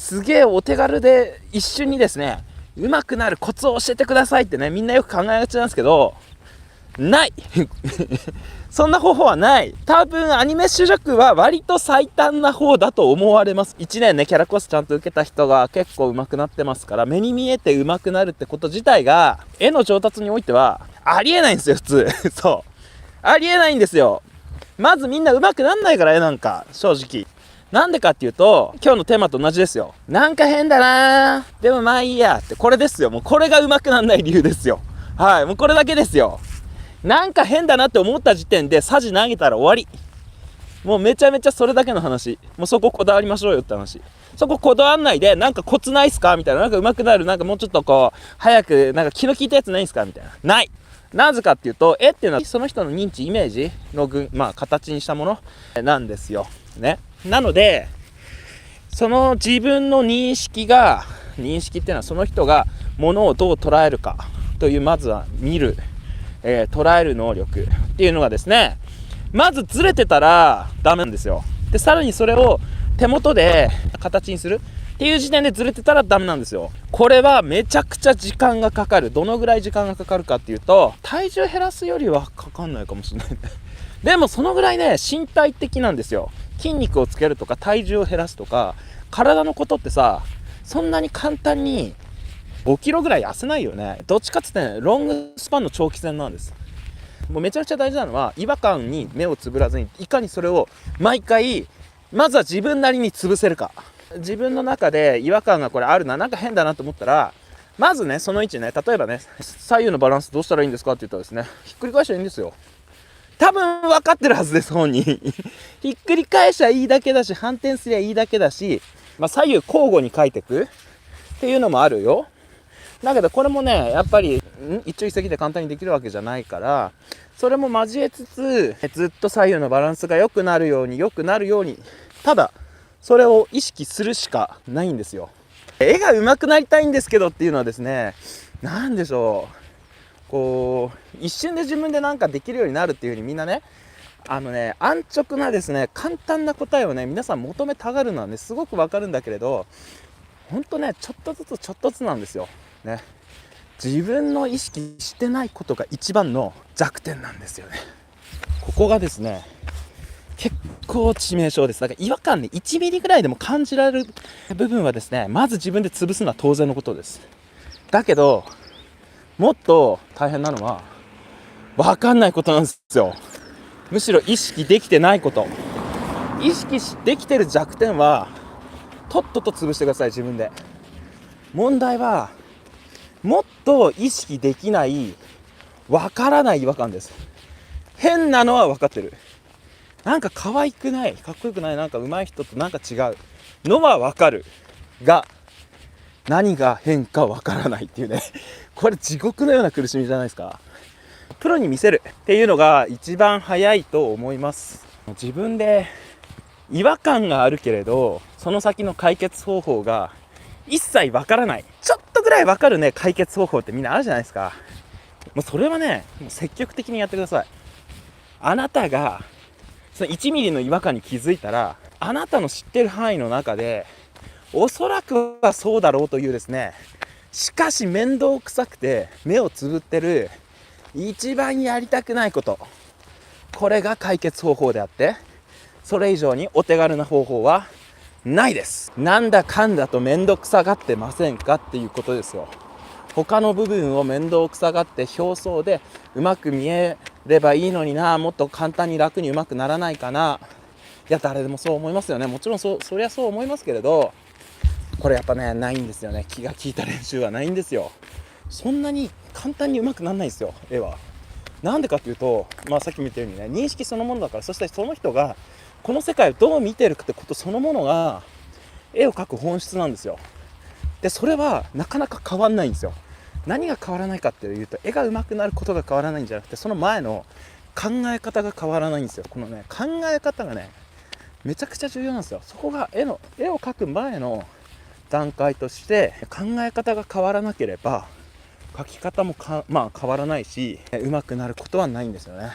すげえお手軽で一瞬にですね、上手くなるコツを教えてくださいってね、みんなよく考えがちなんですけど、ないそんな方法はない。多分アニメ主力は割と最短な方だと思われます。1年ねキャラコースちゃんと受けた人が結構上手くなってますから、目に見えて上手くなるってこと自体が絵の上達においてはありえないんですよ普通そうありえないんですよ。まずみんな上手くなんないから、絵なんか正直。なんでかっていうと、今日のテーマと同じですよ。なんか変だなー、でもまあいいやって、これですよ。もうこれが上手くなんない理由ですよ。はい、もうこれだけですよ。なんか変だなって思った時点でサジ投げたら終わり。もうめちゃめちゃそれだけの話。もうそここだわりましょうよって話。そここだわんないで、なんかコツないっすかみたいな。なんか上手くなる、なんかもうちょっとこう早く、なんか気の利いたやつないんすかみたいな。ない。なぜかっていうと、絵っていうのはその人の認知イメージの形にしたものなんですよね。なのでその自分の認識っていうのはその人が物をどう捉えるかという、まずは見る、捉える能力っていうのがですね、まずずれてたらダメなんですよ。でさらにそれを手元で形にするっていう時点でずれてたらダメなんですよ。これはめちゃくちゃ時間がかかる。どのぐらい時間がかかるかっていうと、体重減らすよりはかかんないかもしれないでもそのぐらいね、身体的なんですよ。筋肉をつけるとか体重を減らすとか、体のことってさ、そんなに簡単に5キロぐらい痩せないよね。どっちかってね、ロングスパンの長期戦なんです。もうめちゃくちゃ大事なのは、違和感に目をつぶらずに、いかにそれを毎回まずは自分なりに潰せるか。自分の中で違和感がこれあるな、なんか変だなと思ったら、まずねその位置ね、例えばね、左右のバランスどうしたらいいんですかって言ったらですね、ひっくり返したらいいんですよ。多分分かってるはずです、本人ひっくり返しゃいいだけだし、反転すりゃいいだけだし、左右交互に書いていくっていうのもあるよ。だけどこれもね、やっぱり一朝一夕で簡単にできるわけじゃないから、それも交えつつ、ずっと左右のバランスが良くなるように、ただそれを意識するしかないんですよ。絵が上手くなりたいんですけどっていうのはですね、なんでしょう、こう一瞬で自分でなんかできるようになるっていう風にみんなね、安直なですね、簡単な答えをね皆さん求めたがるのはね、すごくわかるんだけれど、ほんとね、ちょっとずつなんですよね。自分の意識してないことが一番の弱点なんですよね。ここがですね、結構致命傷です。だから違和感で1ミリぐらいでも感じられる部分はですね、まず自分で潰すのは当然のことです。だけどもっと大変なのは分かんないことなんですよ。むしろ意識できてないこと。意識できてる弱点はとっとと潰してください、自分で。問題はもっと意識できない、分からない違和感です。変なのは分かってる。なんか可愛くない、かっこよくない、なんか上手い人となんか違うのは分かるが、何が変か分からないっていうねこれ地獄のような苦しみじゃないですか。プロに見せるっていうのが一番早いと思います。自分で違和感があるけれど、その先の解決方法が一切分からない、ちょっとぐらい分かるね解決方法ってみんなあるじゃないですか。もうそれはね、もう積極的にやってください。あなたがその1ミリの違和感に気づいたら、あなたの知ってる範囲の中でおそらくはそうだろうというですね、しかし面倒くさくて目をつぶってる一番やりたくないこと、これが解決方法であって、それ以上にお手軽な方法はないです。なんだかんだと面倒くさがってませんかっていうことですよ。他の部分を面倒くさがって表層でうまく見えればいいのにな、もっと簡単に楽にうまくならないかな。いや誰でもそう思いますよね。もちろんそりゃそう思いますけれど、これやっぱねないんですよね。気が利いた練習はないんですよ。そんなに簡単にうまくならないんですよ、絵は。なんでかっていうと、さっきも言ったようにね、認識そのものだから。そしてその人がこの世界をどう見てるかってことそのものが絵を描く本質なんですよ。でそれはなかなか変わんないんですよ。何が変わらないかっていうと、絵が上手くなることが変わらないんじゃなくて、その前の考え方が変わらないんですよ。このね考え方がねめちゃくちゃ重要なんですよ。そこが絵を描く前の段階として、考え方が変わらなければ描き方も変わらないし、上手くなることはないんですよね。